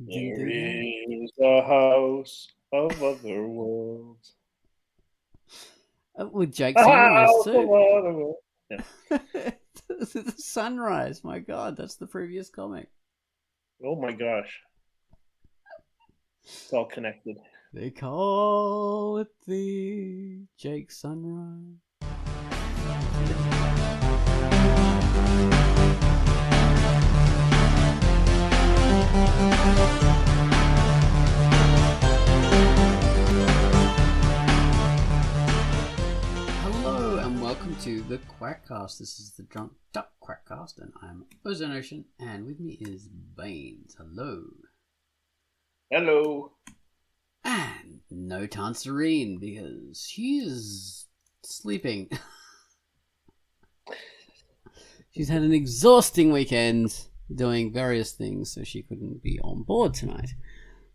Didn't There do that. is a house of other worlds. With Jake A Sunrise house of too. other worlds. Yeah. The Sunrise. My God, that's the previous comic. Oh my gosh. It's all connected. They call it the Jake Sunrise. Hello and welcome to the Quackcast. This is the Drunkduck Quackcast, and I'm Ozone Ocean, and with me is Baines. Hello. Hello. And no Tanserine because she's sleeping. She's had an exhausting weekend doing various things, so she couldn't be on board tonight.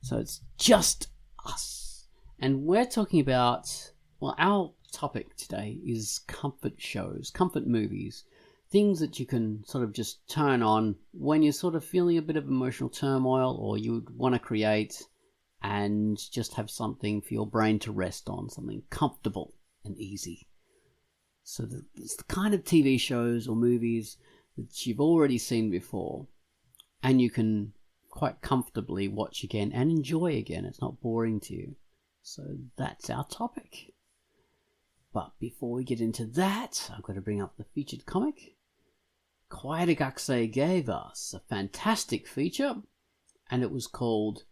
So it's just us. And we're talking about, well, our topic today is comfort shows, comfort movies, things that you can sort of just turn on when you're sort of feeling a bit of emotional turmoil or you would want to create and just have something for your brain to rest on, something comfortable and easy. So it's the kind of TV shows or movies that you've already seen before and you can quite comfortably watch again and enjoy again. It's not boring to you. So that's our topic. But before we get into that, I've got to bring up the featured comic. Quackcast gave us a fantastic feature, and it was called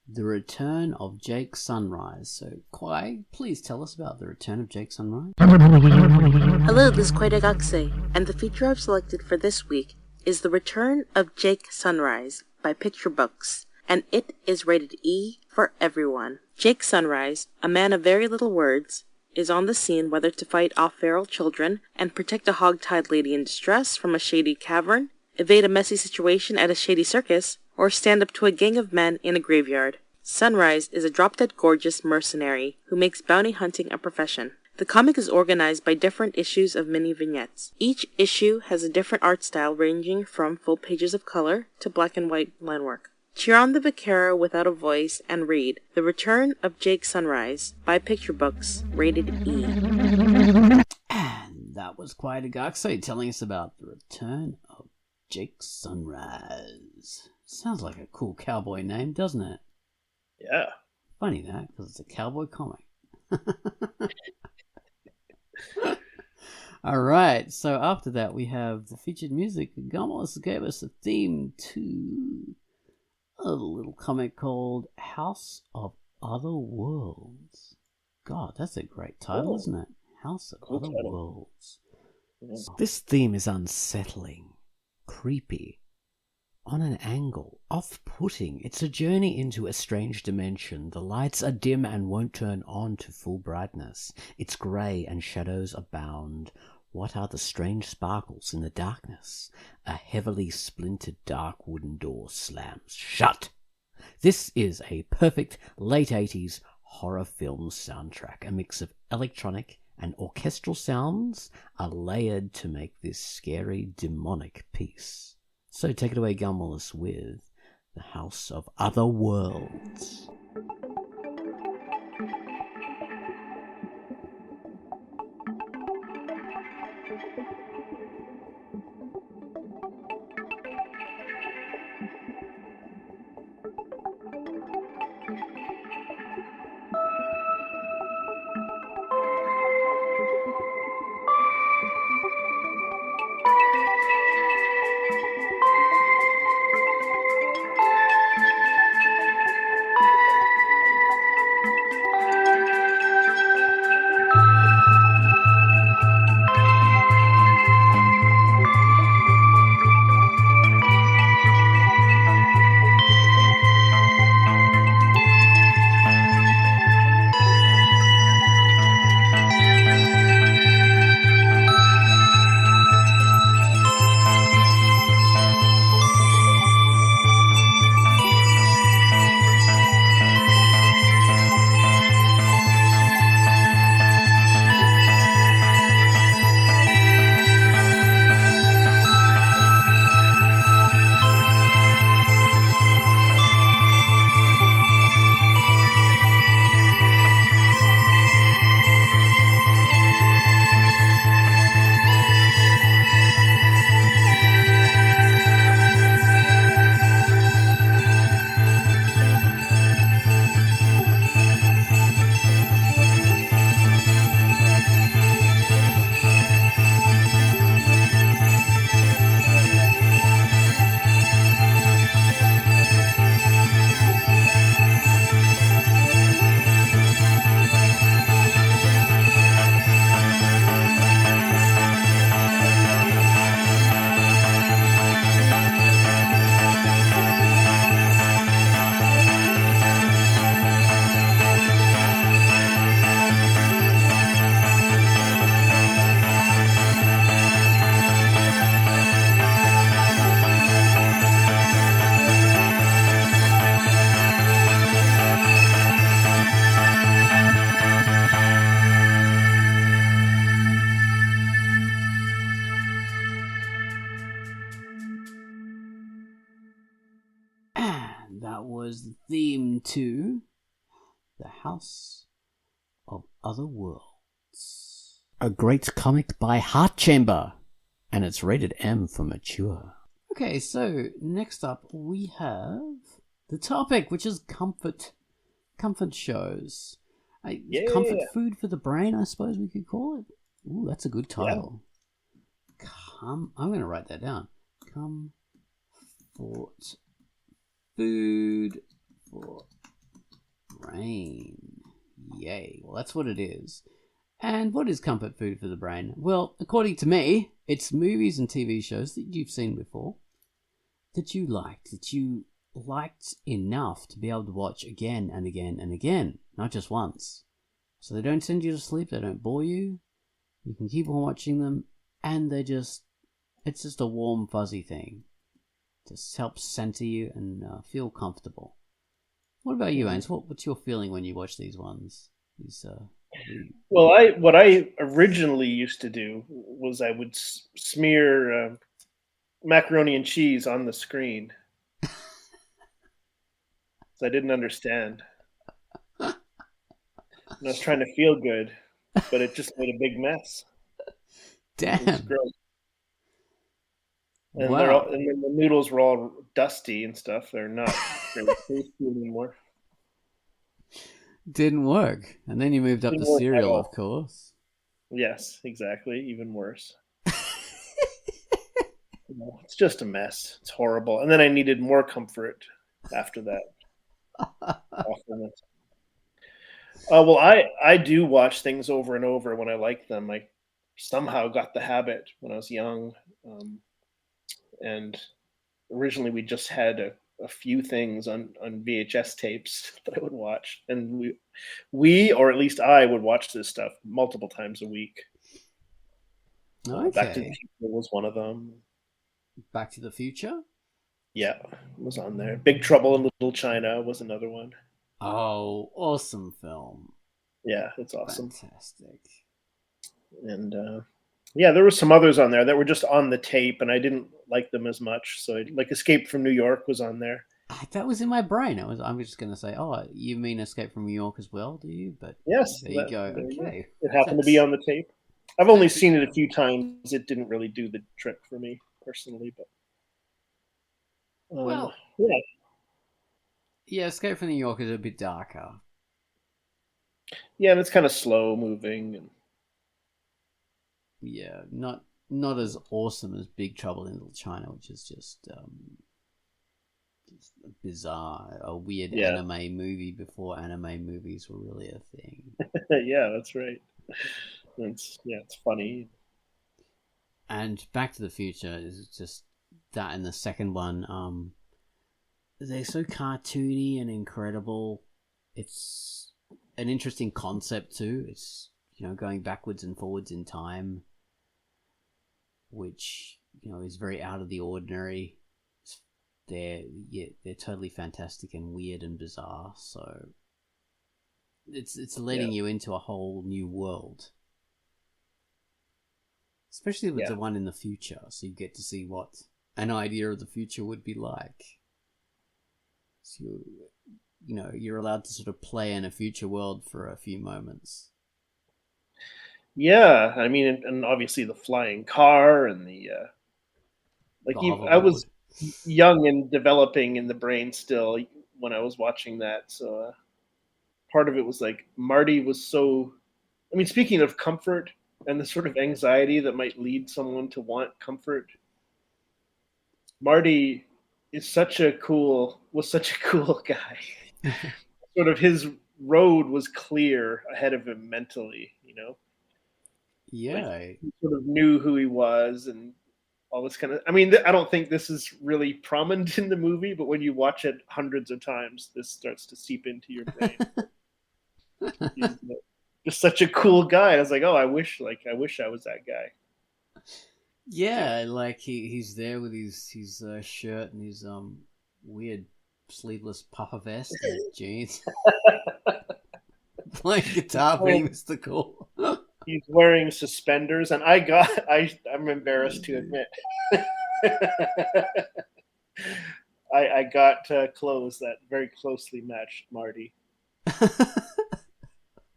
The Return of Jake Sunrise. So, Quai, please tell us about The Return of Jake Sunrise. Hello, this is Quackcast, and the feature I've selected for this week is The Return of Jake Sunrise by Picture Books, and it is rated E for everyone. Jake Sunrise, a man of very little words, is on the scene whether to fight off feral children and protect a hog-tied lady in distress from a shady cavern, evade a messy situation at a shady circus, or stand up to a gang of men in a graveyard. Sunrise is a drop-dead gorgeous mercenary who makes bounty hunting a profession. The comic is organized by different issues of mini vignettes. Each issue has a different art style ranging from full pages of color to black and white line work. Cheer on the vaquero without a voice and read The Return of Jake Sunrise by Picture Books, rated E. And that was Quackcast telling us about The Return of Jake Sunrise. Sounds like a cool cowboy name, doesn't it? Yeah. Funny that, because it's a cowboy comic. Alright, so after that we have the featured music. Gomos gave us a theme to a little comic called House of Other Worlds. God, that's a great title, isn't it? House of Other Worlds. Mm-hmm. This theme is unsettling, creepy, on an angle, off-putting. It's a journey into a strange dimension. The lights are dim and won't turn on to full brightness. It's grey and shadows abound. What are the strange sparkles in the darkness? A heavily splintered dark wooden door slams shut. This is a perfect late 80s horror film soundtrack. A mix of electronic and orchestral sounds are layered to make this scary demonic piece. So take it away, Gumwillis, with The House of Other Worlds. And that was the theme to The House of Other Worlds. A great comic by Heart Chamber. And it's rated M for mature. Okay, so next up we have the topic, which is comfort shows. Yeah. Comfort food for the brain, I suppose we could call it. Ooh, that's a good title. Yeah. I'm going to write that down. Comfort food for brain. Yay. Well, that's what it is. And what is comfort food for the brain? Well, according to me, it's movies and TV shows that you've seen before, that you liked enough to be able to watch again and again and again, not just once. So they don't send you to sleep, they don't bore you, you can keep on watching them, and it's just a warm, fuzzy thing. Just helps center you and feel comfortable. What about you, Ains? What's your feeling when you watch these ones? Well, what I originally used to do was I would smear macaroni and cheese on the screen. I didn't understand. And I was trying to feel good, but it just made a big mess. Damn. It was gross. And, wow. And then the noodles were all dusty and stuff. They're not very tasty anymore. Didn't work. And then you moved up to cereal, of course. Yes, exactly. Even worse. It's just a mess. It's horrible. And then I needed more comfort after that. Well, I do watch things over and over when I like them. I somehow got the habit when I was young, and originally we just had a few things on VHS tapes that I would watch, and we or at least I would watch this stuff multiple times a week. Okay. Back to the Future was one of them. Back to the Future? Yeah, was on there. Big Trouble in Little China was another one. Oh, awesome film. Yeah, it's awesome. Fantastic. And yeah, there were some others on there that were just on the tape, and I didn't like them as much. So, like Escape from New York was on there. That was in my brain. I'm just going to say, oh, you mean Escape from New York as well, do you? But yes, there you go. Okay. It happened to be on the tape. I've only seen it a few times. It didn't really do the trick for me personally, but well, yeah, Escape from New York is a bit darker. Yeah, and it's kind of slow moving, and yeah, not as awesome as Big Trouble in Little China, which is just bizarre, a weird anime movie before anime movies were really a thing. Yeah, that's right. It's funny. And Back to the Future is just that, and the second one, they're so cartoony and incredible. It's an interesting concept too. It's going backwards and forwards in time, which is very out of the ordinary. They're totally fantastic and weird and bizarre. So it's letting you into a whole new world, especially with the one in the future. So you get to see what an idea of the future would be like. So you're allowed to sort of play in a future world for a few moments. Yeah, I mean, and obviously the flying car and I was young and developing in the brain still when I was watching that. So part of it was like Marty was so. I mean, speaking of comfort and the sort of anxiety that might lead someone to want comfort, Marty was such a cool guy. Sort of his road was clear ahead of him mentally, Yeah, like, he sort of knew who he was and all this kind of. I mean, I don't think this is really prominent in the movie, but when you watch it hundreds of times, this starts to seep into your brain. He's just such a cool guy. I was like, oh, I wish I was that guy. Yeah, like he's there with his shirt and his weird sleeveless puffer vest and his jeans, playing guitar, being Mr. Cool. He's wearing suspenders, and I'm embarrassed to admit, I got clothes that very closely matched Marty.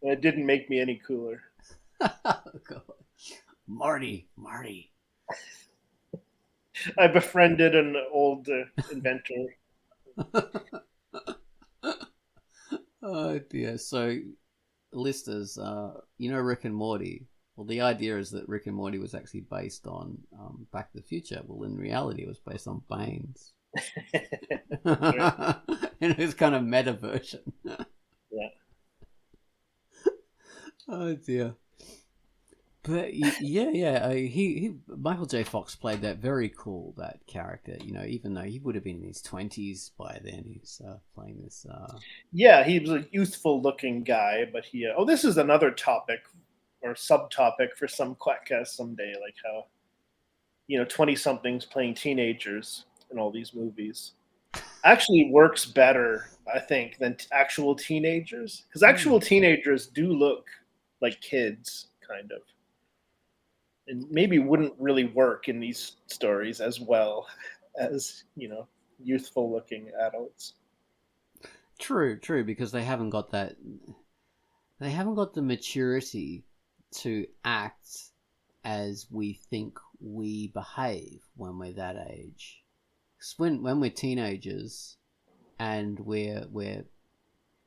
And it didn't make me any cooler. God. Marty. I befriended an old inventor. Oh dear. So, listeners, Rick and Morty. Well, the idea is that Rick and Morty was actually based on Back to the Future. Well, in reality, it was based on Baines. Right. And it was kind of meta version. Yeah. Oh dear. But yeah. He Michael J. Fox played that very cool, that character. Even though he would have been in his 20s by then, he's playing this. Yeah, he was a youthful-looking guy, but he. Oh, this is another topic or subtopic for some Quackcast someday, like how 20-somethings playing teenagers in all these movies actually works better, I think, than actual teenagers, because actual teenagers do look like kids, kind of, and maybe wouldn't really work in these stories as well as youthful-looking adults. True, because they haven't got that. They haven't got the maturity to act as we think we behave when we're that age. 'Cause when we're teenagers and we're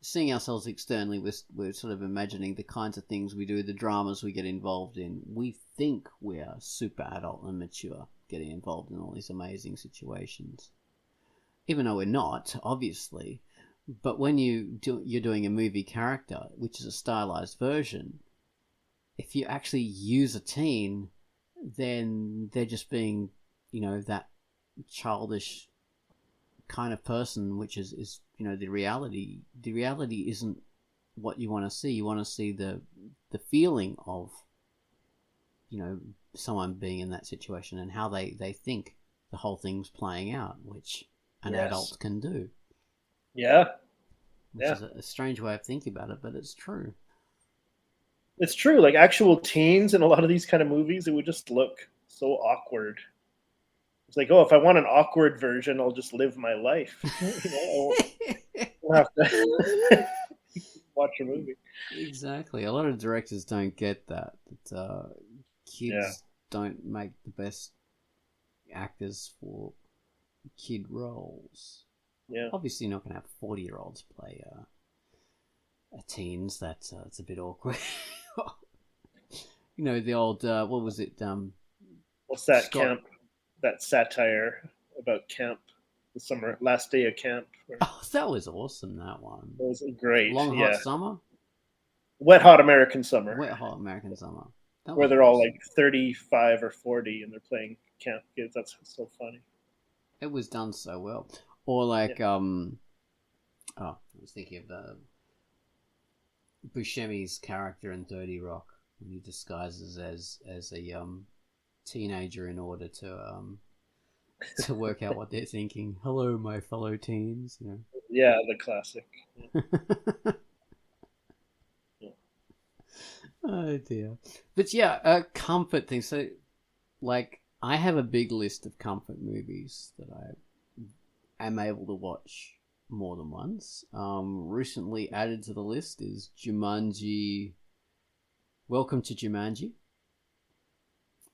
seeing ourselves externally, we're sort of imagining the kinds of things we do, the dramas we get involved in. We think we're super adult and mature, getting involved in all these amazing situations, even though we're not, obviously. But when you're doing a movie character, which is a stylized version, if you actually use a teen, then they're just being, that childish kind of person, which is the reality. The reality isn't what you want to see. You want to see the feeling of, someone being in that situation and how they think the whole thing's playing out, which an adult can do. Yeah. Which is a strange way of thinking about it, but it's true. It's true. Like actual teens in a lot of these kind of movies, it would just look so awkward. It's like, oh, if I want an awkward version, I'll just live my life. I won't have to watch a movie. Exactly. A lot of directors don't get that. Kids don't make the best actors for kid roles. Yeah. Obviously, you're not going to have 40-year-olds play teens. That's it's a bit awkward. The old what was it? What's that Scott... camp? That satire about camp, the last day of camp. Oh, that was awesome. That one. It was great. Long Hot Summer. Wet Hot American Summer. Wet Hot American Summer. Where they're all like 35 or 40 and they're playing camp kids. That's so funny. It was done so well. Or like I was thinking of Buscemi's character in 30 Rock when he disguises as a teenager in order to work out what they're thinking. Hello, my fellow teens. Yeah, the classic. Yeah. Oh dear. But yeah, comfort things. So, like, I have a big list of comfort movies that I am able to watch more than once. Recently added to the list is Jumanji. Welcome to Jumanji,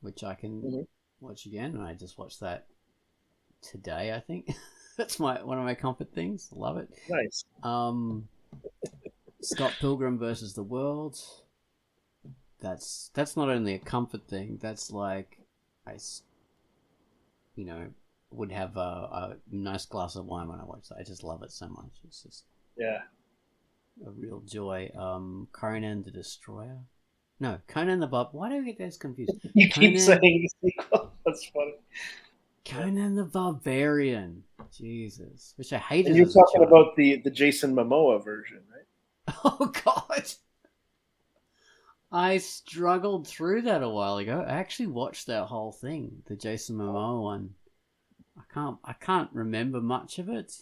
which I can watch again, and I just watched that today. I think that's one of my comfort things. Love it. Nice. Scott Pilgrim versus the World. That's not only a comfort thing. That's like I would have a nice glass of wine when I watch that. I just love it so much. It's just a real joy. Conan the Destroyer. No, Conan the Barbarian. Why do I get those confused? You keep saying the sequel. That's funny. Conan the Barbarian. Jesus. Which I hated. And you're talking about the Jason Momoa version, right? Oh, God. I struggled through that a while ago. I actually watched that whole thing, the Jason Momoa one. I can't remember much of it.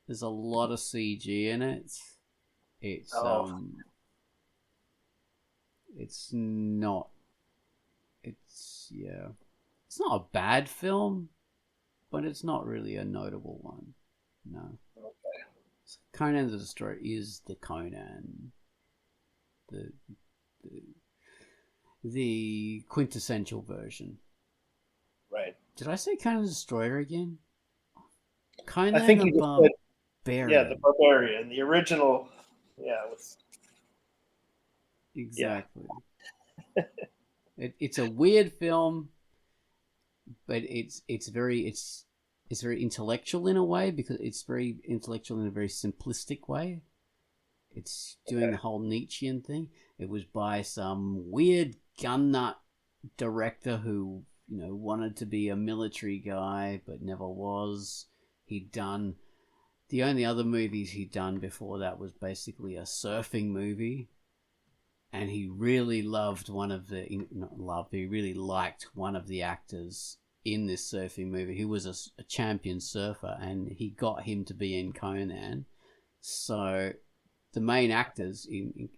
There's a lot of CG in it. It's not a bad film, but it's not really a notable one. No. Okay. Conan the Destroyer is the Conan, the the quintessential version. Right. Did I say Conan the Destroyer again? Conan I think you the just said, Barbarian. yeah, the Barbarian, the original. Yeah, with Exactly. It's a weird film, but it's very intellectual in a way, because it's very intellectual in a very simplistic way. It's doing the whole Nietzschean thing. It was by some weird gun nut director who, wanted to be a military guy but never was. He'd done the only other movies he'd done before that was basically a surfing movie. And he really loved he really liked one of the actors in this surfing movie who was a champion surfer, and he got him to be in Conan. So the main actors in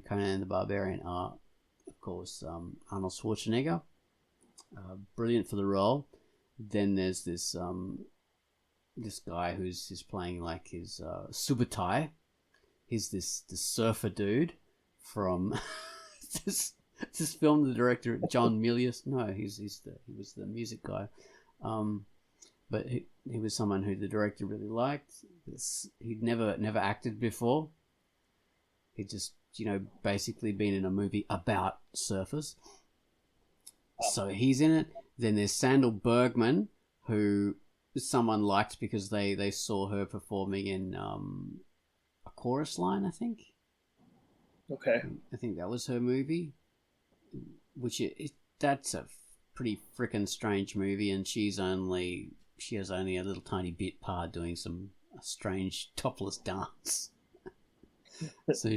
Conan the Barbarian are, of course, Arnold Schwarzenegger, brilliant for the role. Then there's this guy who's playing like his Subutai. He's this surfer dude from this film. The director John Milius. No, he was the music guy. But he was someone who the director really liked. He'd never acted before. He'd just basically been in a movie about surfers. So he's in it. Then there's Sandal Bergman, who someone liked because they saw her performing in A Chorus Line, I think. okay. I think that was her movie, which that's a pretty freaking strange movie, and she has only a little tiny bit part doing some strange topless dance. So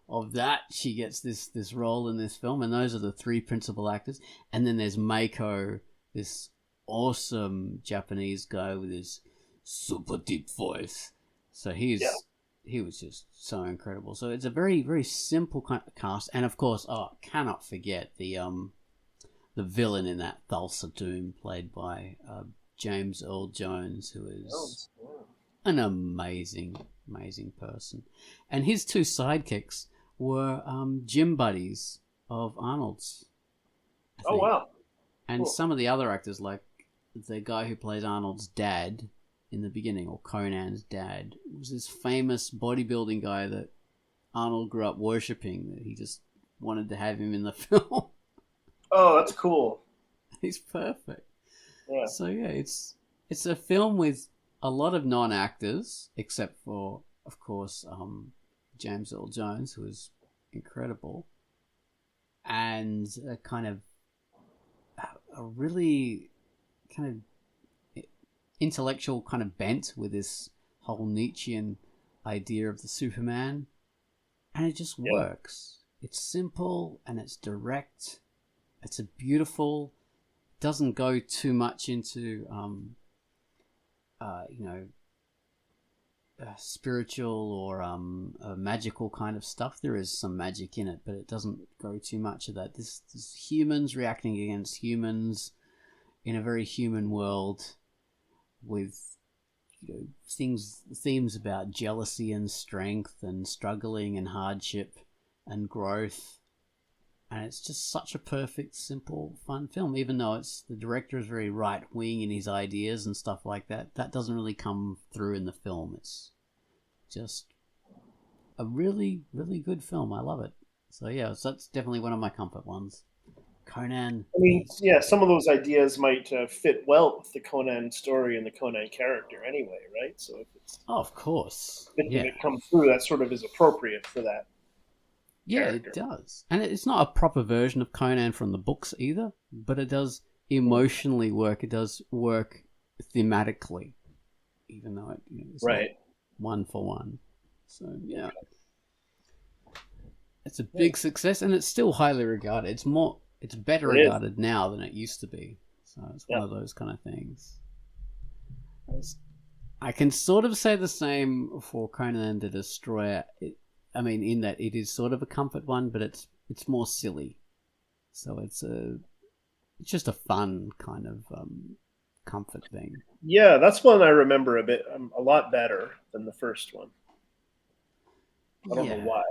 of that, she gets this role in this film, and those are the three principal actors. And then there's Mako, this awesome Japanese guy with his super deep voice. So he was just so incredible. So it's a very, very simple kind of cast. And of course, cannot forget the villain in that, Thulsa Doom, played by James Earl Jones, who is an amazing person. And his two sidekicks were gym buddies of Arnold's. Oh, wow. And cool. Some of the other actors, like the guy who plays Arnold's dad in the beginning, or Conan's dad, was this famous bodybuilding guy that Arnold grew up worshipping, that he just wanted to have him in the film. Oh, that's cool. He's perfect. Yeah. So yeah, it's a film with a lot of non-actors, except for, of course, James Earl Jones, who is incredible, and a really kind of intellectual kind of bent with this whole Nietzschean idea of the Superman, and it just works. It's simple and it's direct. It's a beautiful. Doesn't go too much into spiritual or magical kind of stuff. There is some magic in it, but it doesn't go too much of that. This humans reacting against humans in a very human world, with themes about jealousy and strength and struggling and hardship and growth. And it's just such a perfect, simple, fun film. Even though the director is very right-wing in his ideas and stuff like that, that doesn't really come through in the film. It's just a really, really good film. I love it. So yeah, so that's definitely one of my comfort ones. Conan. I mean, yeah, some of those ideas might fit well with the Conan story and the Conan character anyway, right? So if it's of course, it comes through, that sort of is appropriate for that. Yeah, character. It does. And it's not a proper version of Conan from the books either, but it does emotionally work. It does work thematically, even though it's not one for one. So, yeah. It's a big success, and it's still highly regarded. It's better regarded now than it used to be. So it's one of those kind of things. I can sort of say the same for Conan the Destroyer. In that it is sort of a comfort one, but it's more silly. So it's it's just a fun kind of comfort thing. Yeah, that's one I remember a lot better than the first one. I don't know Yeah. why,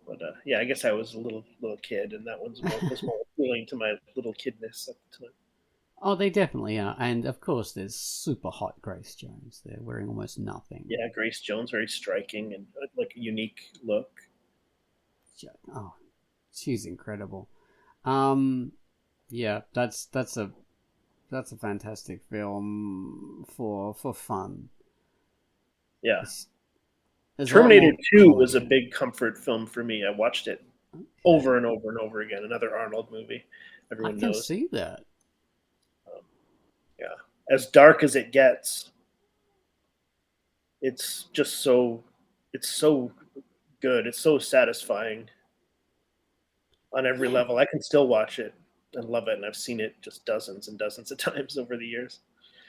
but yeah, I guess I was a little kid, and that was more appealing to my little kidness at the time. Oh, they definitely are. And of course, there's super hot Grace Jones. They're wearing almost nothing. Yeah, Grace Jones, very striking and like a unique look. Oh, she's incredible. Yeah, that's a fantastic film for fun. Yeah. There's Terminator 2 was a comedy. big comfort film for me. I watched it Okay. over and over and over again. Another Arnold movie, I everyone can knows. see that. Yeah, as dark as it gets, it's just it's so good. It's so satisfying on every Yeah. level. I can still watch it and love it, and I've seen it just dozens and dozens of times over the years.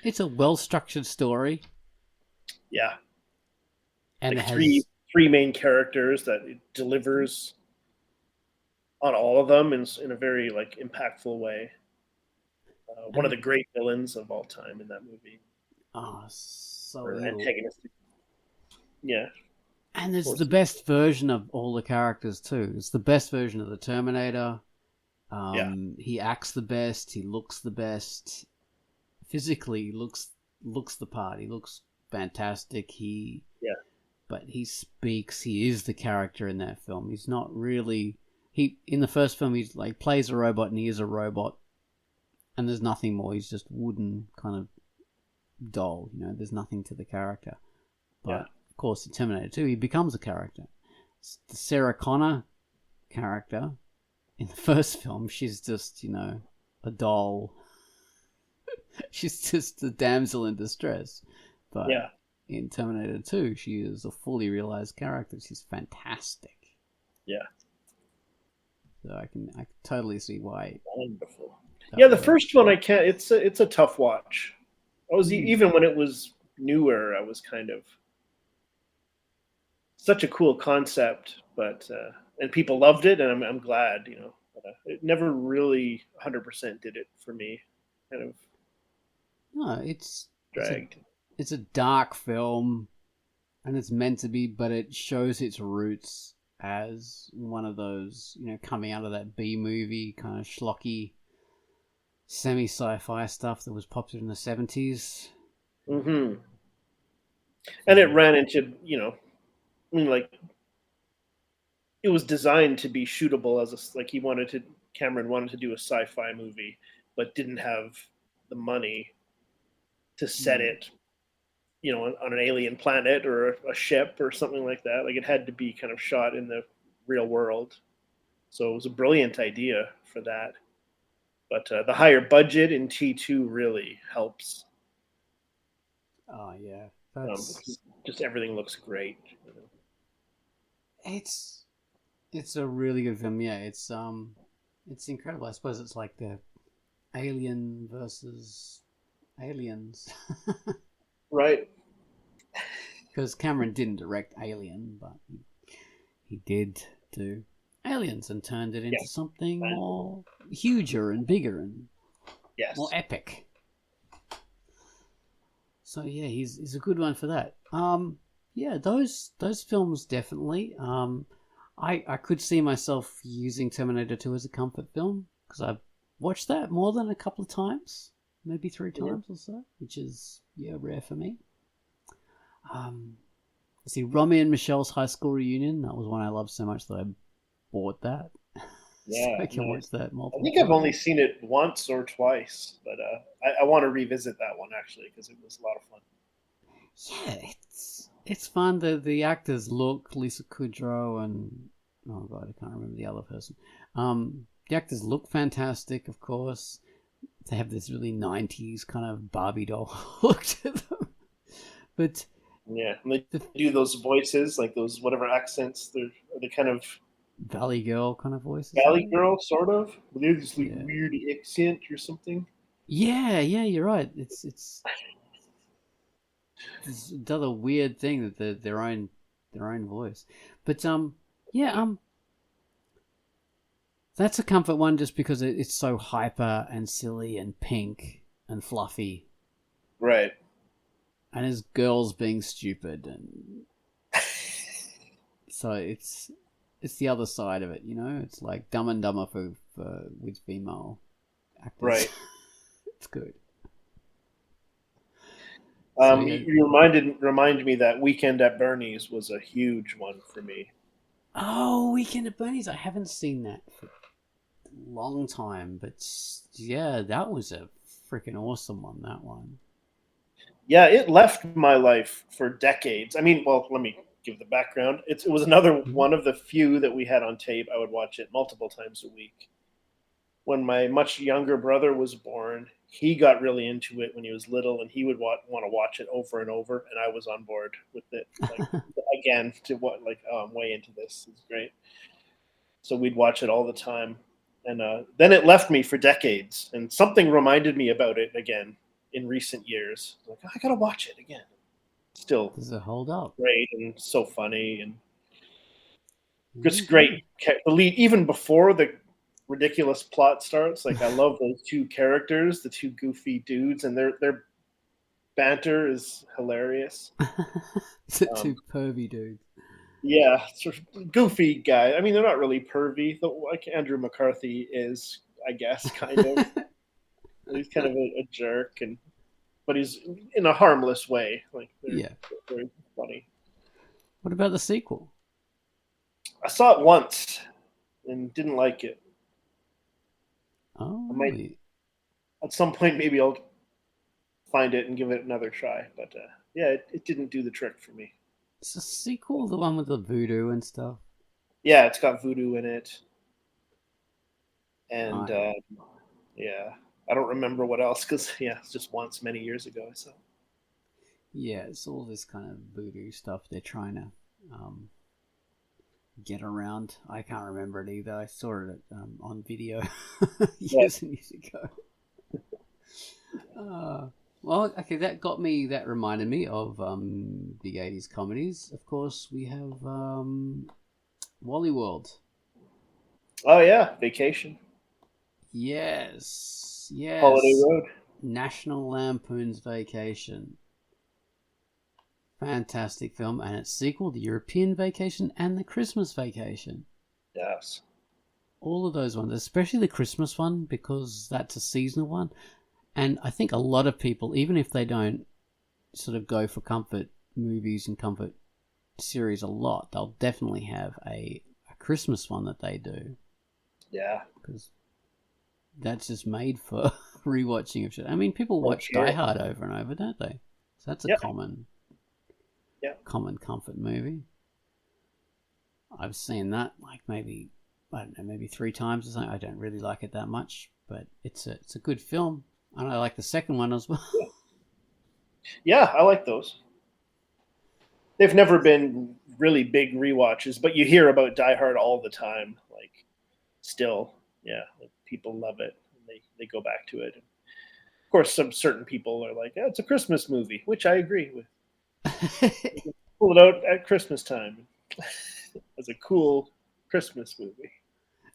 It's a well-structured story, Yeah, and like it has three main characters that it delivers on all of them in a very like impactful way. One of the great villains of all time in that movie, so or evil. antagonistic. Yeah, And it's the forces. best version of all the characters too. It's the best version of the Terminator. Yeah, He acts the best. He looks the best. Physically, he looks the part. He looks fantastic. yeah, But he speaks. He is the character in that film. He's not really. He in the first film he's like plays a robot and he is a robot, and there's nothing more. He's just wooden kind of doll. There's nothing to the character. yeah. But of course, in Terminator 2, he becomes a character. The Sarah Connor character in the first film, she's just a doll. She's just a damsel in distress. But Yeah. in Terminator 2, she is a fully realized character. She's fantastic. Yeah. So I can totally see why. Wonderful. Yeah, the first one I can't. It's a tough watch. I was even when it was newer. I was kind of such a cool concept, but and people loved it, and I'm glad. But, it never really 100% did it for me. Kind of No, it's dragged. It's a dark film, and it's meant to be, but it shows its roots as one of those, coming out of that B movie kind of schlocky, semi sci-fi stuff that was popular in the 70s. Mm-hmm. And it ran into I mean, like it was designed to be shootable as like Cameron wanted to do a sci-fi movie, but didn't have the money to set it on an alien planet or a ship or something like that. Like it had to be kind of shot in the real world. So it was a brilliant idea for that. But the higher budget in T2 really helps. Oh yeah, Just everything looks great. It's a really good film. Yeah, it's incredible. I suppose it's like the Alien versus Aliens. Right. Because Cameron didn't direct Alien, but he did do Aliens and turned it into something more huger and bigger and more epic. So yeah, he's a good one for that. Yeah, those films definitely. I could see myself using Terminator 2 as a comfort film because I've watched that more than a couple of times, maybe 3 times or so, which is rare for me. See, Romy and Michelle's high school reunion. That was one I loved so much that I bought that. Yeah, so I can watch that multiple. I think I've only seen it once or twice, but I want to revisit that one actually because it was a lot of fun. Yeah, it's fun. The actors look Lisa Kudrow and oh god, I can't remember the other person. The actors look fantastic, of course. They have this really 90s kind of Barbie doll look to them, but. Yeah, and they do those voices, like those whatever accents. They're kind of Valley Girl kind of voices. Valley Girl, sort of. They have this like weird accent or something. Yeah, you're right. It's another weird thing that they're their own voice. But That's a comfort one just because it's so hyper and silly and pink and fluffy. Right. And there's girls being stupid, and so it's the other side of it, you know. It's like Dumb and Dumber for with female actors. Right. It's good. You reminded me that Weekend at Bernie's was a huge one for me. Oh, Weekend at Bernie's! I haven't seen that for a long time, but yeah, that was a freaking awesome one. That one. Yeah, it left my life for decades. I mean, well, let me give the background. It was another one of the few that we had on tape. I would watch it multiple times a week. When my much younger brother was born, he got really into it when he was little, and he would want to watch it over and over, and I was on board with it. Like again, to what like I'm way into this. It's great. So we'd watch it all the time, and then it left me for decades. And something reminded me about it again in recent years. Like I gotta watch it again. Still, does it hold up? Great and so funny and just great. The lead, even before the ridiculous plot starts. Like I love those two characters, the two goofy dudes, and their banter is hilarious. The two pervy dudes. Yeah, sort of goofy guy. I mean, they're not really pervy. Like Andrew McCarthy is, I guess, kind of. He's kind of a jerk, but he's in a harmless way. Like they're very funny. What about the sequel? I saw it once and didn't like it. Oh, at some point, maybe I'll find it and give it another try. But yeah, it didn't do the trick for me. It's a sequel, the one with the voodoo and stuff. Yeah, it's got voodoo in it, and yeah, I don't remember what else because it's just once many years ago. So yeah, it's all this kind of voodoo stuff they're trying to get around. I can't remember it either. I saw it on video years and years ago. Well, okay, that reminded me of big 80s comedies. Of course, we have Wally World. Oh yeah, Vacation. Yes. Holiday Road. National Lampoon's Vacation. Fantastic film, and its sequel, The European Vacation and The Christmas Vacation. Yes. All of those ones, especially the Christmas one, because that's a seasonal one. And I think a lot of people, even if they don't sort of go for comfort movies and comfort series a lot, they'll definitely have a Christmas one that they do. Yeah. Because that's just made for rewatching of shit. I mean, people watch Die Hard over and over, don't they? So that's a common comfort movie. I've seen that like maybe 3 times or something. I don't really like it that much, but it's a good film. And I like the second one as well. Yeah, I like those. They've never been really big rewatches, but you hear about Die Hard all the time. Like, still, like people love it. And they go back to it. And of course, some certain people are like, it's a Christmas movie, which I agree with. Pull it out at Christmas time as a cool Christmas movie.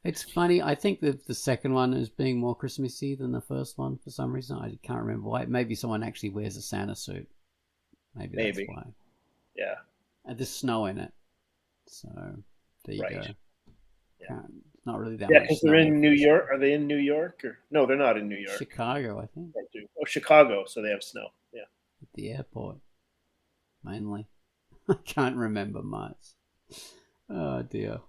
It's funny. I think that the second one is being more Christmassy than the first one for some reason. I can't remember why. Maybe someone actually wears a Santa suit. Maybe that's why. Yeah. And there's snow in it. So there you go. Yeah. Not really that much. Yeah, because they're in New York. Are they in New York? Or no, they're not in New York. Chicago, I think. Oh, Chicago. So they have snow. Yeah. At the airport, mainly. I can't remember much. Oh dear.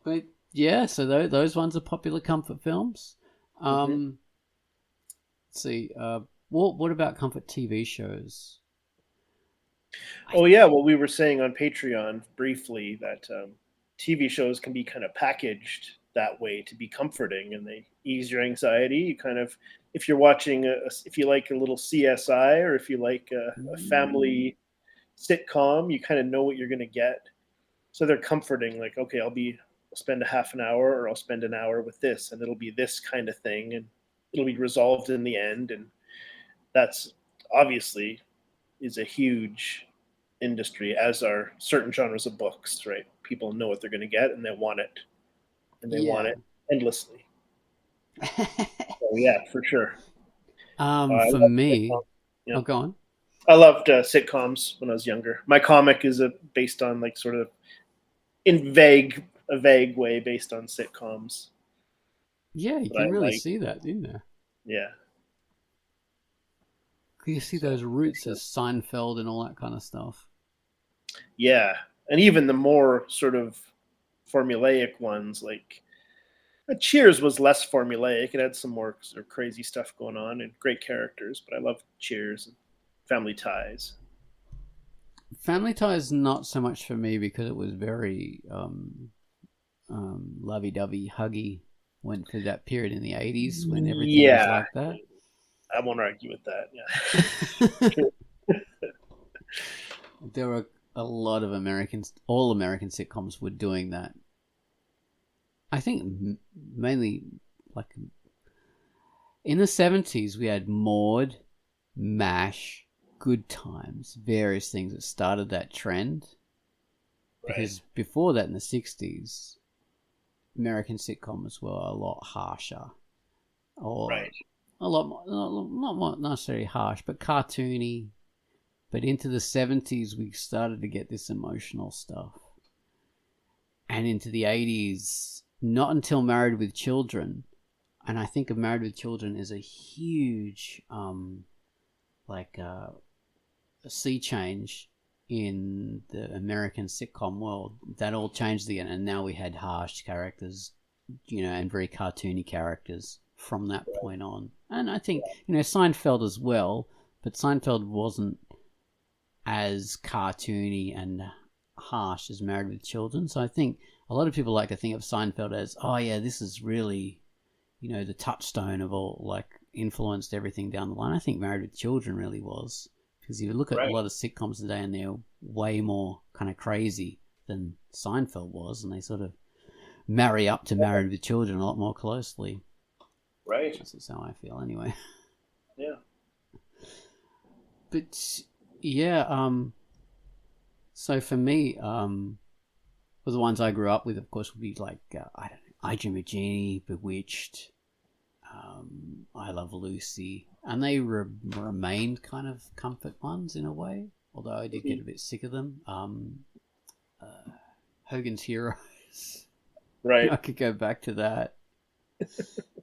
But yeah, so those ones are popular comfort films. Let's see. What about comfort TV shows? Oh yeah, well we were saying on Patreon briefly that TV shows can be kind of packaged that way to be comforting, and they ease your anxiety. You kind of, if you're watching, if you like a little CSI, or if you like a family sitcom, you kind of know what you're going to get. So they're comforting. Like, okay, I'll spend a half an hour, or I'll spend an hour with this, and it'll be this kind of thing, and it'll be resolved in the end. And that's obviously is a huge industry, as are certain genres of books, right? People know what they're going to get, and they want it. And they want it endlessly. So yeah, for sure. I For loved me, sitcoms. Yeah, oh, go on. I loved sitcoms when I was younger. My comic is based on like sort of in a vague way based on sitcoms Yeah, you that I can really like. see that, didn't you? Yeah, You see so those for roots sure. as Seinfeld and all that kind of stuff. Yeah, and even the more sort of formulaic ones, like Cheers was less formulaic. It had some more sort of crazy stuff going on and great characters, but I love Cheers and Family Ties. Family Ties not so much for me because it was very lovey-dovey, huggy. Went through that period in the 80s when everything was Yeah, like that. I won't argue with that. Yeah, There were a lot of Americans, all American sitcoms were doing that. I think mainly like in the 70s we had Maude, MASH, Good Times, various things that started that trend. right, Because before that in the 60s, American sitcoms were a lot harsher. Or right, a lot more, not necessarily harsh, but cartoony. But into the 70s, we started to get this emotional stuff. And into the 80s, not until Married with Children. And I think of Married with Children as a huge, a sea change in the American sitcom world. That all changed again. And now we had harsh characters, and very cartoony characters from that point on. And I think, Seinfeld as well, but Seinfeld wasn't as cartoony and harsh as Married with Children. So I think a lot of people like to think of Seinfeld as, oh yeah, this is really, the touchstone of all, like, influenced everything down the line. I think Married with Children really was. Because you look at a right, lot of sitcoms today and they're way more kind of crazy than Seinfeld was, and they sort of marry up to Married with Children a lot more closely. right. That's how I feel anyway. Yeah, But yeah, so for me, well, the ones I grew up with, of course, would be like I don't know, I Dream of Jeannie, Bewitched, I Love Lucy, and they remained kind of comfort ones in a way. Although I did get a bit sick of them. Hogan's Heroes, right. I could go back to that.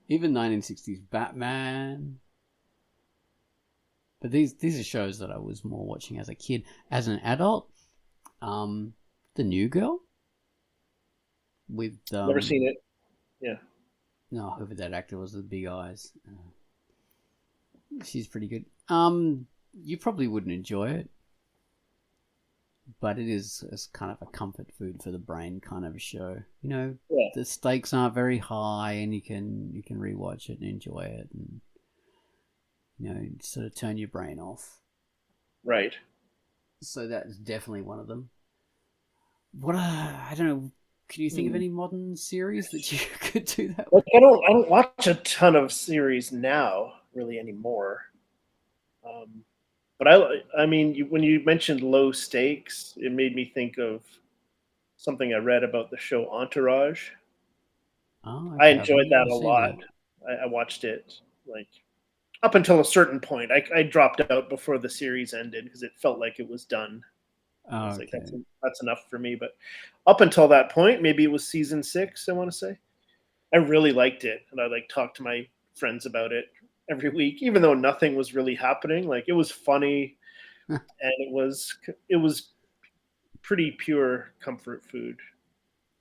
Even 1960s Batman. But these are shows that I was more watching as a kid. As an adult, The New Girl with Never seen it. Yeah, no, whoever that actor was with the big eyes. She's pretty good. You probably wouldn't enjoy it, but it is as kind of a comfort food for the brain kind of a show. yeah, The stakes aren't very high, and you can rewatch it and enjoy it, and sort of turn your brain off. right. So that's definitely one of them. What I don't know. Can you think of any modern series that you could do that Like with? I don't watch a ton of series now really anymore. Um, but I mean, when you mentioned low stakes, it made me think of something I read about the show Entourage. Oh, I okay. I've enjoyed that never a seen lot. that. I watched it like up until a certain point. I dropped out before the series ended because it felt like it was done. I Oh, was like, okay. that's enough for me. But up until that point, maybe it was season 6. I want to say I really liked it, and I like talked to my friends about it every week, even though nothing was really happening. Like it was funny, and it was pretty pure comfort food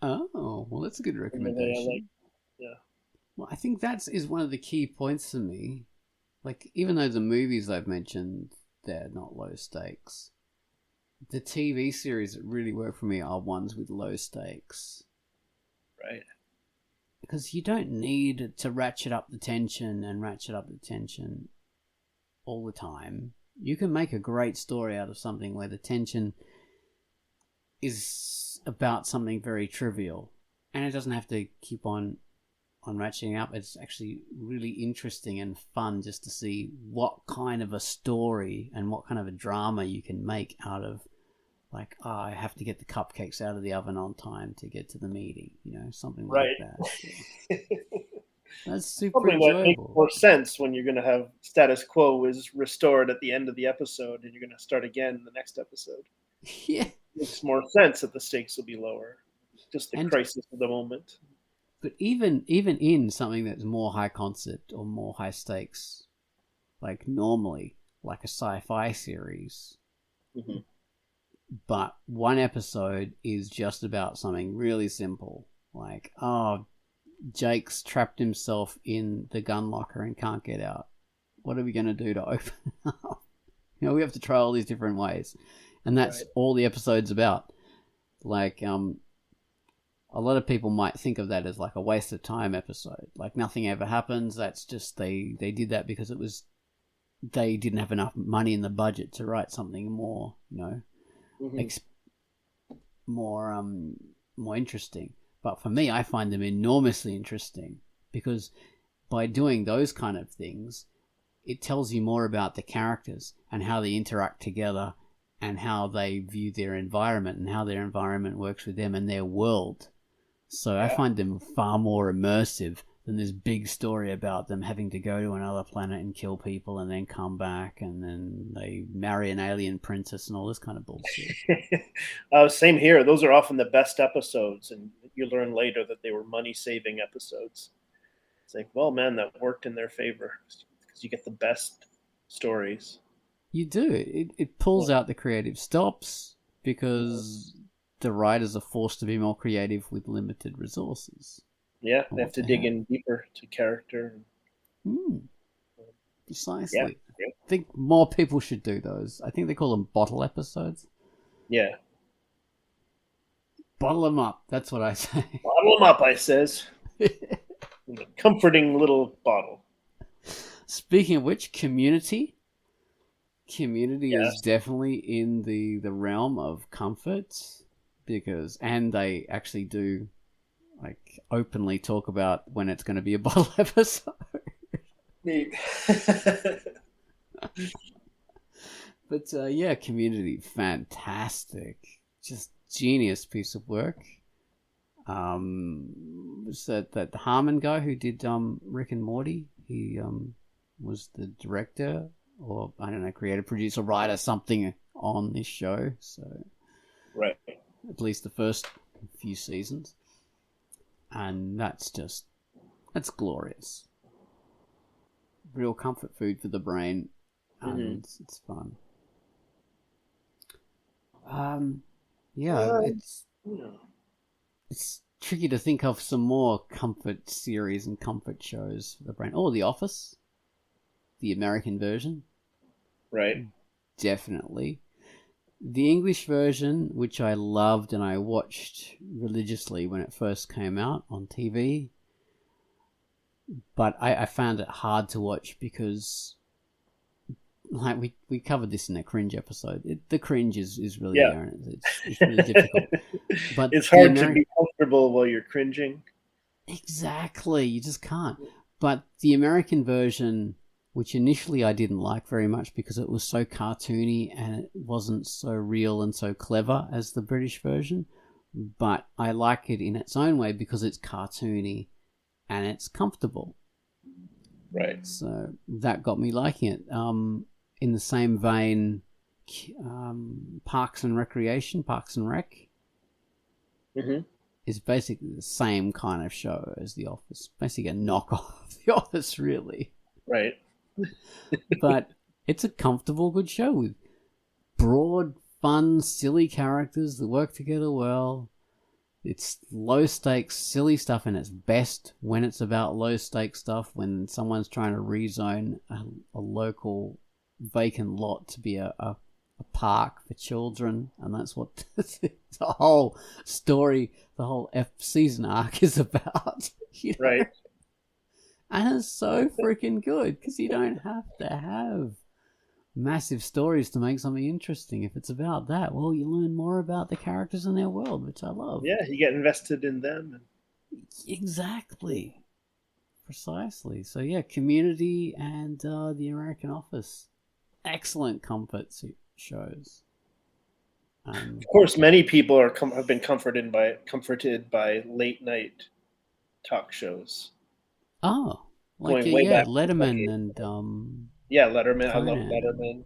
Oh, well, that's a good in the way I like. recommendation. Yeah, Well, I think that is one of the key points for me. Like, even though the movies I've mentioned, they're not low stakes, the TV series that really work for me are ones with low stakes. right. Because you don't need to ratchet up the tension and ratchet up the tension all the time. You can make a great story out of something where the tension is about something very trivial. And it doesn't have to keep on ratcheting up. It's actually really interesting and fun just to see what kind of a story and what kind of a drama you can make out of like, oh, I have to get the cupcakes out of the oven on time to get to the meeting, something like Right. that. That's super Something that makes enjoyable. more sense when you're going to have status quo is restored at the end of the episode and you're going to start again in the next episode. Yeah. It makes more sense that the stakes will be lower. Just the And crisis of the moment. But even in something that's more high concept or more high stakes, like normally, like a sci-fi series, Mm-hmm. but one episode is just about something really simple, like, oh, Jake's trapped himself in the gun locker and can't get out. What are we going to do to open it up? We have to try all these different ways. And that's all the episode's about. Like, a lot of people might think of that as like a waste of time episode. Like nothing ever happens. That's just, they did that because they didn't have enough money in the budget to write something more, more interesting. But for me, I find them enormously interesting because by doing those kind of things, it tells you more about the characters and how they interact together and how they view their environment and how their environment works with them and their world. So I find them far more immersive than this big story about them having to go to another planet and kill people and then come back and then they marry an alien princess and all this kind of bullshit. Same here. Those are often the best episodes, and you learn later that they were money-saving episodes. It's like, well, man, that worked in their favor because you get the best stories. You do. It pulls out the creative stops because the writers are forced to be more creative with limited resources. Yeah, they have to dig in deeper to character. Precisely. Yeah. I think more people should do those. I think they call them bottle episodes. Yeah. Bottle them up. That's what I say. Bottle them up, I says. Comforting little bottle. Speaking of which, Community is definitely in the realm of comfort and they actually do like openly talk about when it's going to be a bottle episode. But Community, fantastic, just genius piece of work. Was that Harmon guy who did Rick and Morty? He was the director or I don't know, creator, producer, writer, something on this show. So right, at least the first few seasons, and that's glorious. Real comfort food for the brain, and it's fun. It's tricky to think of some more comfort series and comfort shows for the brain. Oh, The Office, the American version. Right. Definitely. The English version, which I loved and I watched religiously when it first came out on TV, but I found it hard to watch because, like, we covered this in a cringe episode. The cringe is really there, and it's really difficult. But it's hard to be comfortable while you're cringing. Exactly, you just can't. But the American version, which initially I didn't like very much because it was so cartoony and it wasn't so real and so clever as the British version, but I like it in its own way because it's cartoony and it's comfortable. Right. So that got me liking it. In the same vein, Parks and Rec is basically the same kind of show as The Office. Basically a knockoff of The Office, really. Right. But it's a comfortable, good show with broad, fun, silly characters that work together well. It's low-stakes, silly stuff, and it's best when it's about low-stakes stuff, when someone's trying to rezone a local vacant lot to be a park for children, and that's what the whole story, the whole season arc is about. Right. And it's so freaking good because you don't have to have massive stories to make something interesting. If it's about that, well, you learn more about the characters in their world, which I love. Yeah, you get invested in them. Exactly. Precisely. So yeah, Community and the American Office. Excellent comfort shows. Of course, many people have been comforted by late night talk shows. Oh, like Going way back to Letterman decades. and Yeah, Letterman. I love Conan. Letterman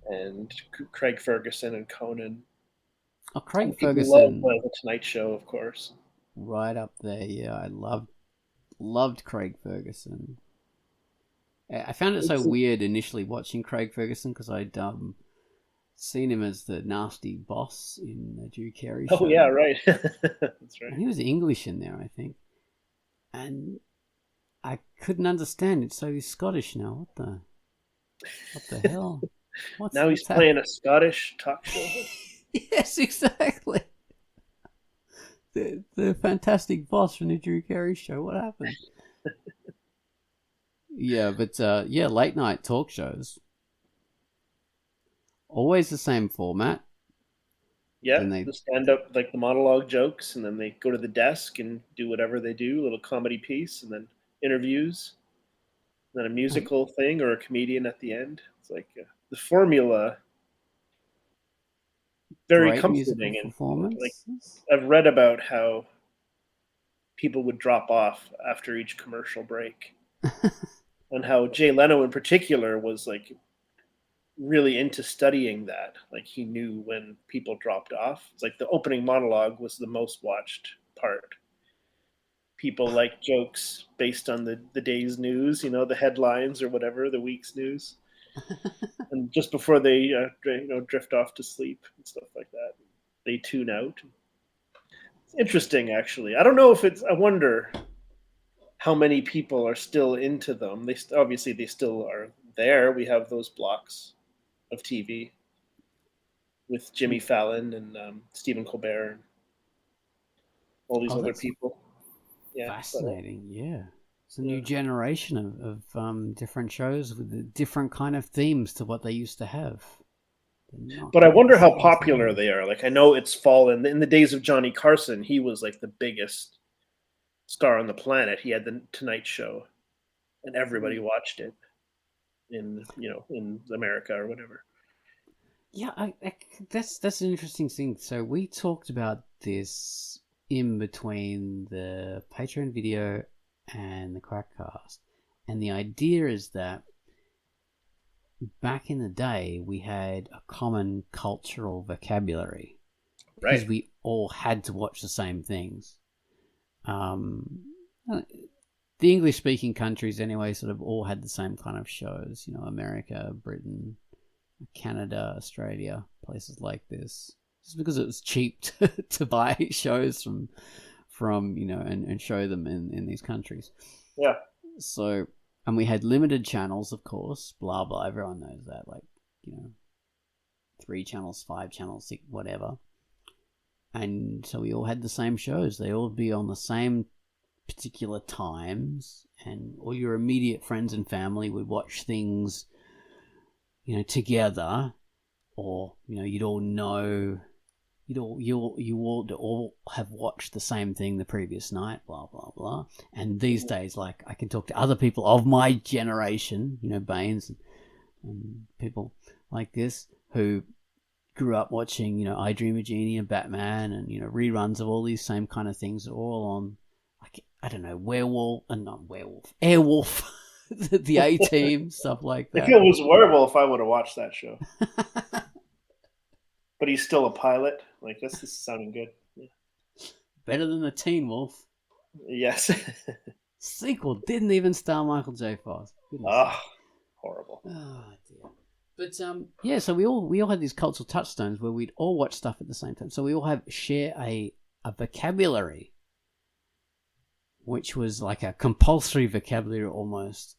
and Craig Ferguson and Conan. Oh, Craig And people love Ferguson, the Tonight Show, of course. right up there. Yeah, I loved Craig Ferguson. I found it so weird initially watching Craig Ferguson because I'd seen him as the nasty boss in the Drew Carey show. Oh yeah, right. That's right. And he was English in there, I think. And I couldn't understand it, so he's Scottish now. What the hell? Now he's playing a Scottish talk show. Yes, exactly. The fantastic boss from the Drew Carey show. What happened? Yeah, but late night talk shows. Always the same format. Yeah, the stand-up, like the monologue jokes, and then they go to the desk and do whatever they do, a little comedy piece, and then interviews, and then a musical thing or a comedian at the end. It's like the formula, very Great comforting. musical And performance. like I've read about how people would drop off after each commercial break, and how Jay Leno in particular was like really into studying that. Like he knew when people dropped off. It's like the opening monologue was the most watched part. People like jokes based on the day's news, the headlines or whatever, the week's news. And just before they drift off to sleep and stuff like that, they tune out. It's interesting, actually. I don't know if I wonder how many people are still into them. They still are there. We have those blocks of TV with Jimmy Fallon and Stephen Colbert and all these other people. Yeah, fascinating. Yeah, it's a new generation of different shows with different kind of themes to what they used to have. But I wonder how popular they are. Like I know it's fallen in the days of Johnny Carson. He was like the biggest star on the planet. He had the Tonight Show, and everybody watched it in America or whatever. Yeah, that's an interesting thing. So we talked about this in between the Patreon video and the Quackcast, and the idea is that back in the day we had a common cultural vocabulary because we all had to watch the same things. The English-speaking countries, anyway, sort of all had the same kind of shows. America, Britain, Canada, Australia, places like this, just because it was cheap to buy shows from and show them in these countries. Yeah. So, and we had limited channels, of course, blah blah. Everyone knows that, like 3 channels, 5 channels, 6, whatever. And so we all had the same shows. They all be on the same particular times, and all your immediate friends and family would watch things together, or you'd all know, you all have watched the same thing the previous night, blah blah blah. And these days, like, I can talk to other people of my generation, Baines and people like this who grew up watching I Dream of Jeannie and Batman and reruns of all these same kind of things, all on, like, I don't know, Airwolf. The A-Team, stuff like that. If it was Werewolf, I would have watched that show. But he's still a pilot. Like, this is sounding good. Yeah. Better than the Teen Wolf. Yes. Sequel didn't even star Michael J. Fox. Horrible. Oh dear. But so we all had these cultural touchstones where we'd all watch stuff at the same time. So we all share a vocabulary, which was like a compulsory vocabulary almost,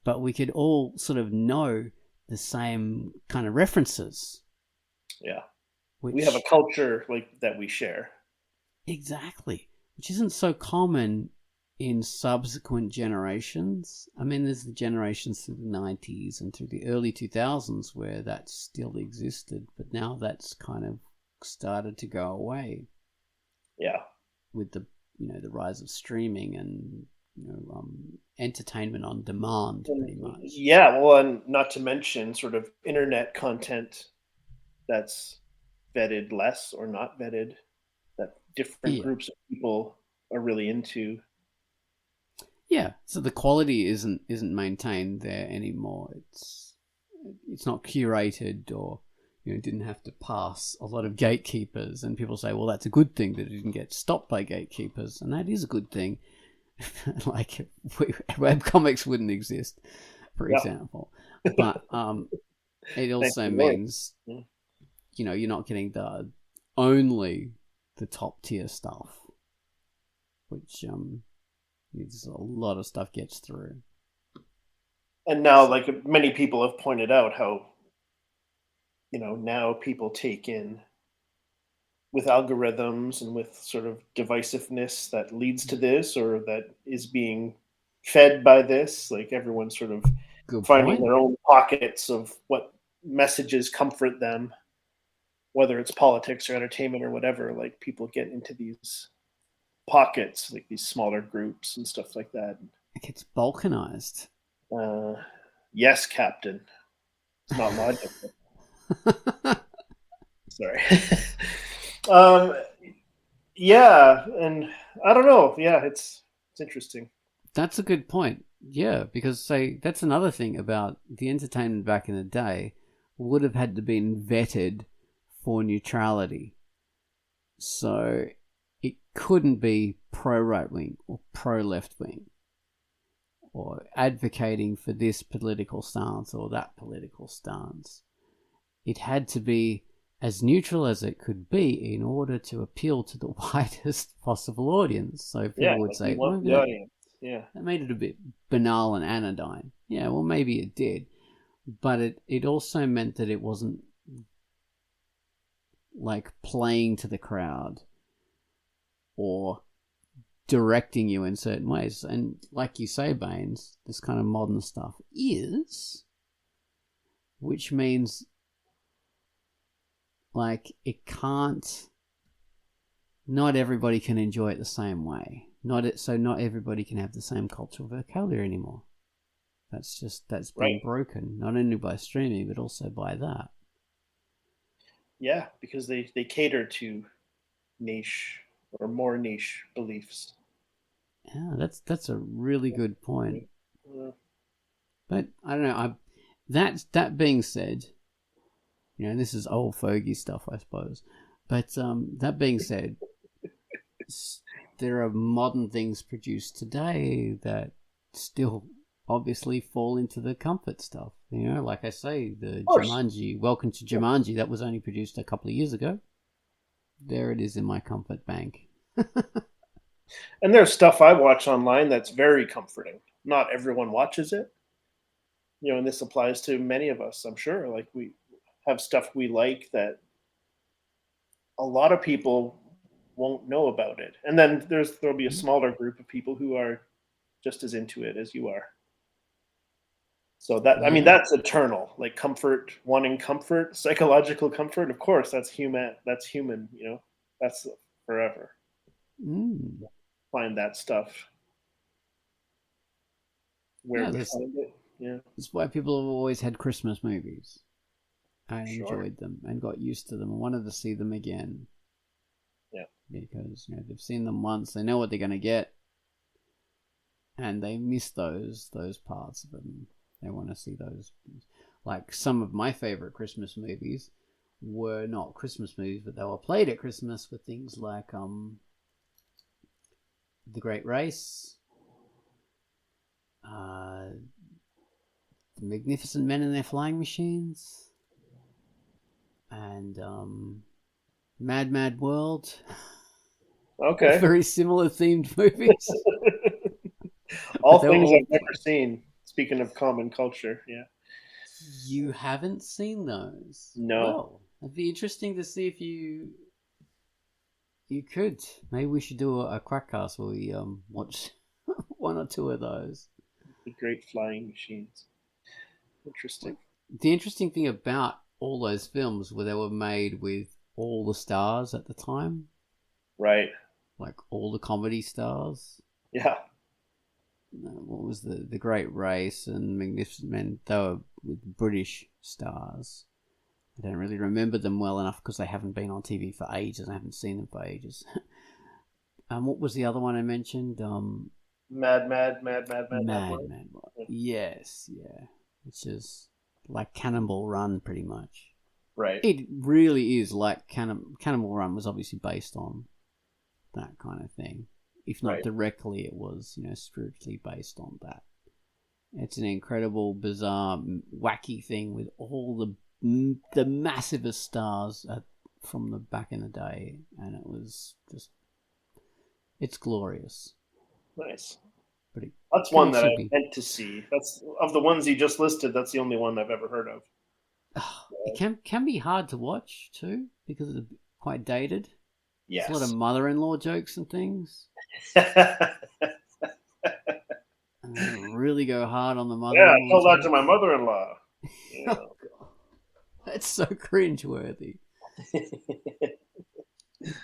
but we could all sort of know the same kind of references. Yeah. We have a culture like that we share. Exactly. Which isn't so common in subsequent generations. I mean, there's the generations through the 90s and through the early 2000s where that still existed, but now that's kind of started to go away. Yeah. With the the rise of streaming and entertainment on demand, pretty much. Yeah, well, and not to mention sort of internet content that's vetted less or not vetted, that different Yeah. groups of people are really into. Yeah, so the quality isn't maintained there anymore. It's not curated, or didn't have to pass a lot of gatekeepers. And people say, well, that's a good thing that it didn't get stopped by gatekeepers, and that is a good thing. Like webcomics wouldn't exist, for example. But it also means you're not getting only the top tier stuff, which there's a lot of stuff gets through. And now, like many people have pointed out, how now people take in, with algorithms and with sort of divisiveness that leads to this, or that is being fed by this, like everyone's sort of Good finding point. their own pockets of what messages comfort them, whether it's politics or entertainment or whatever. Like people get into these pockets, like these smaller groups and stuff like that. It gets balkanized. Yes, Captain. It's not logical. Sorry. Yeah, and I don't know. Yeah, it's interesting. That's a good point. Yeah, because say that's another thing about the entertainment back in the day would have had to been vetted for neutrality. So it couldn't be pro right wing or pro left wing, or advocating for this political stance or that political stance. It had to be as neutral as it could be in order to appeal to the widest possible audience. So people would say, well, the audience. Yeah, that made it a bit banal and anodyne. Yeah, well, maybe it did. But it also meant that it wasn't like playing to the crowd or directing you in certain ways. And like you say, Baines, this kind of modern stuff is, which means like it can't, not everybody can enjoy it the same way. Not everybody can have the same cultural vocabulary anymore. That's been broken, not only by streaming but also by that. Yeah, because they cater to niche or more niche beliefs. Yeah, that's a really good point. Yeah. But I don't know. That being said, this is old fogey stuff, I suppose. But that being said, there are modern things produced today that still obviously fall into the comfort stuff. Like I say, the Jumanji, Welcome to Jumanji, that was only produced a couple of years ago. There it is in my comfort bank. And there's stuff I watch online that's very comforting. Not everyone watches it. And this applies to many of us, I'm sure. Like we have stuff we like that a lot of people won't know about it. And then there'll be a smaller group of people who are just as into it as you are. So that's eternal. Like comfort, wanting comfort, psychological comfort. Of course, that's human. That's human. That's forever. Find that stuff where we find it. Yeah, that's why people have always had Christmas movies. I enjoyed them and got used to them and wanted to see them again. Yeah, because they've seen them once, they know what they're going to get, and they miss those parts of them. They want to see those. Like some of my favorite Christmas movies were not Christmas movies, but they were played at Christmas with things like The Great Race, The Magnificent Men and Their Flying Machines, and Mad Mad World. Okay. Very similar themed movies. All things I've never seen. Speaking of common culture, yeah. You haven't seen those? No. Well, it'd be interesting to see if you could. Maybe we should do a Quackcast where we watch one or two of those. The Great Flying Machines. Interesting. The interesting thing about all those films were they were made with all the stars at the time. Right. Like all the comedy stars. Yeah. What was the Great Race and Magnificent Men? They were with British stars. I don't really remember them well enough because they haven't been on TV for ages. I haven't seen them for ages. What was the other one I mentioned? Mad. Mad. Yes, yeah. Which is like Cannonball Run, pretty much. Right. It really is like Cannonball Run was obviously based on that kind of thing. If not directly, it was, spiritually based on that. It's an incredible, bizarre, wacky thing with all the massivest stars from the back in the day, and it was just, it's glorious. Nice. Pretty, that's one that I meant to see. That's of the ones you just listed. That's the only one I've ever heard of. It can be hard to watch too because it's quite dated. Yes. There's a lot of mother-in-law jokes and things. And they really go hard on the mother-in-law. Yeah, I told that to my mother-in-law. Yeah. That's so cringeworthy.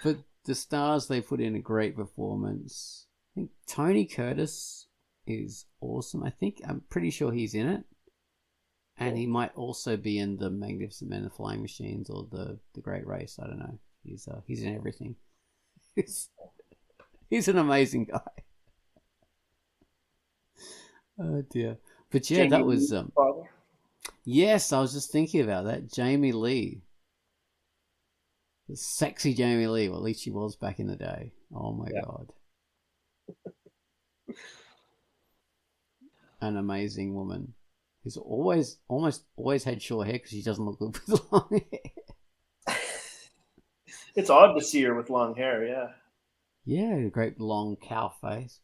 But the stars, they put in a great performance. I think Tony Curtis is awesome. I'm pretty sure he's in it. And he might also be in the Magnificent Men, the Flying Machines, or the Great Race. I don't know. He's in everything. He's an amazing guy. Oh dear. But yeah, that was father? Yes, I was just thinking about that. Jamie Lee. The sexy Jamie Lee, well, at least she was back in the day. Oh my god. An amazing woman. Who's almost always had short hair because she doesn't look good with long hair. It's odd to see her with long hair, yeah. Yeah, a great long cow face.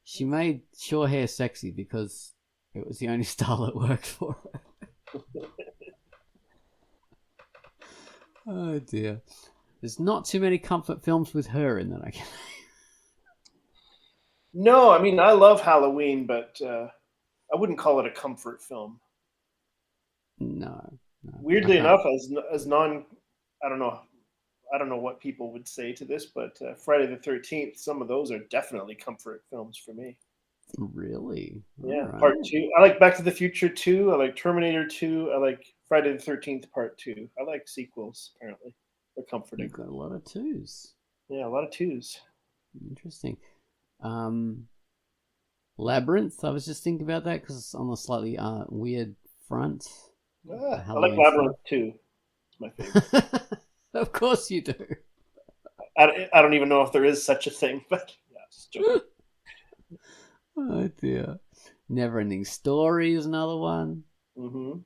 She made short hair sexy because it was the only style that worked for her. Oh dear. There's not too many comfort films with her in that, I guess. No, I mean, I love Halloween, but I wouldn't call it a comfort film. No. Weirdly enough, as non, I don't know what people would say to this, but Friday the 13th, some of those are definitely comfort films for me. Really? Yeah, right. Part 2. I like Back to the Future 2. I like Terminator 2. I like Friday the 13th Part 2. I like sequels, apparently. They're comforting. You've got a lot of 2s. Yeah, a lot of 2s. Interesting. Labyrinth, I was just thinking about that because it's on a slightly weird front. I like Labyrinth too. It's my favorite. Of course you do. I don't even know if there is such a thing, but yeah, just joking. Oh dear. Neverending Story is another one. Mm-hmm.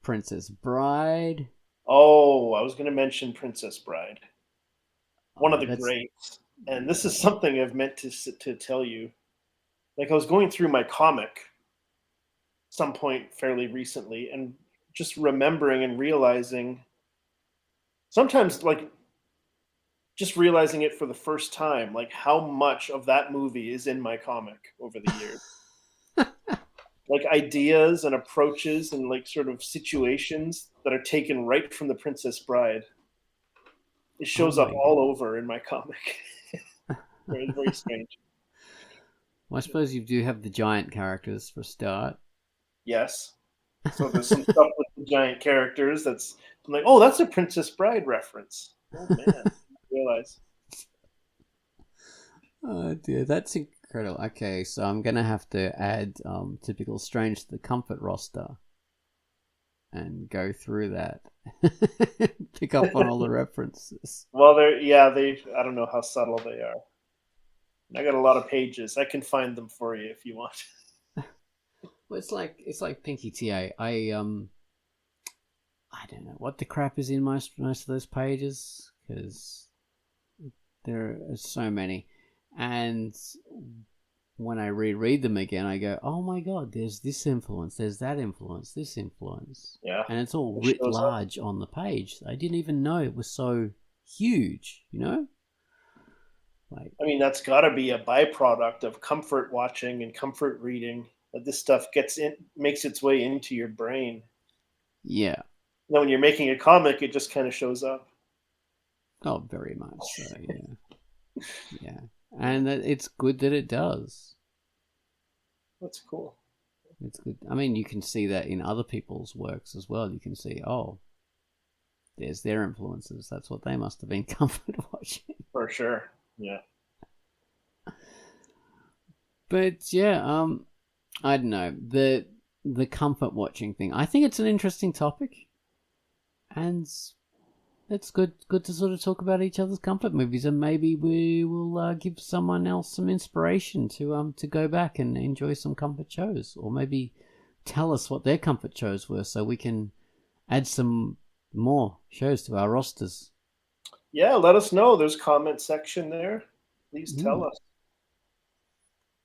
Princess Bride. Oh, I was going to mention Princess Bride. One of the greats. And this is something I've meant to tell you. Like, I was going through my comic some point fairly recently and just remembering and realizing, sometimes like just realizing it for the first time, like how much of that movie is in my comic over the years. Like ideas and approaches and like sort of situations that are taken right from The Princess Bride. It shows up all over in my comic. Very, very strange. Well, I suppose you do have the giant characters for a start. Yes. So there's some stuff with the giant characters I'm like, oh, that's a Princess Bride reference. Oh, man. I realize. Oh, dear. That's incredible. Okay, so I'm going to have to add Typical Strange to the comfort roster and go through that. Pick up on all the references. Well, I don't know how subtle they are. I got a lot of pages. I can find them for you if you want. Well, it's like Pinky TA. I don't know what the crap is in most of those pages because there are so many, and when I reread them again, I go, "Oh my god, there's this influence, there's that influence, this influence." Yeah, and it's all writ large on the page. I didn't even know it was so huge. Like, I mean, that's got to be a byproduct of comfort watching and comfort reading. That this stuff makes its way into your brain. Yeah. Now, when you're making a comic, it just kind of shows up. Oh, very much so. Yeah. Yeah, and it's good that it does. That's cool. It's good. I mean, you can see that in other people's works as well. You can see, oh, there's their influences. That's what they must have been comfort watching. For sure. Yeah. But yeah, I don't know, the comfort watching thing. I think it's an interesting topic, and it's good to sort of talk about each other's comfort movies, and maybe we will give someone else some inspiration to go back and enjoy some comfort shows, or maybe tell us what their comfort shows were, so we can add some more shows to our rosters. Yeah, let us know. There's a comment section there. Please tell us.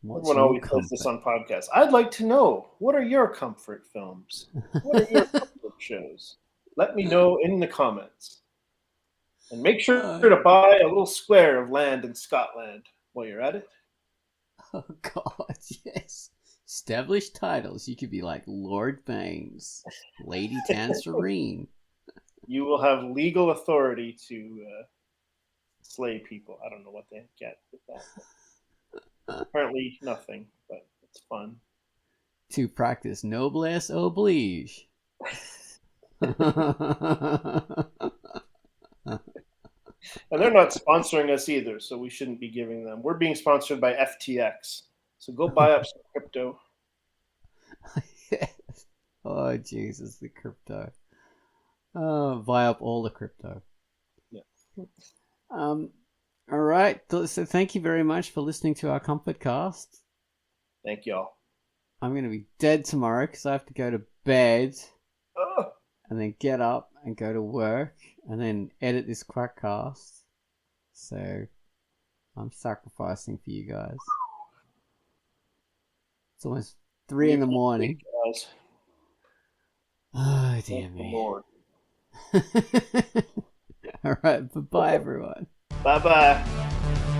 What's Everyone always says this on podcasts. I'd like to know, what are your comfort films? What are your comfort shows? Let me know in the comments. And make sure to buy a little square of land in Scotland while you're at it. Oh, God, yes. Established titles. You could be like Lord Baines, Lady Tanserine. You will have legal authority to slay people. I don't know what they get with that. Apparently nothing, but it's fun. To practice noblesse oblige. And they're not sponsoring us either, so we shouldn't be giving them. We're being sponsored by FTX. So go buy up some crypto. Yes. Oh, Jesus, the crypto. Oh, buy up all the crypto. Yeah. All right. So thank you very much for listening to our Comfort Cast. Thank y'all. I'm going to be dead tomorrow because I have to go to bed Oh. and then get up and go to work and then edit this Quackcast. So I'm sacrificing for you guys. It's almost 3 in the morning. Oh, dear me. All right. Bye-bye, everyone. Bye-bye.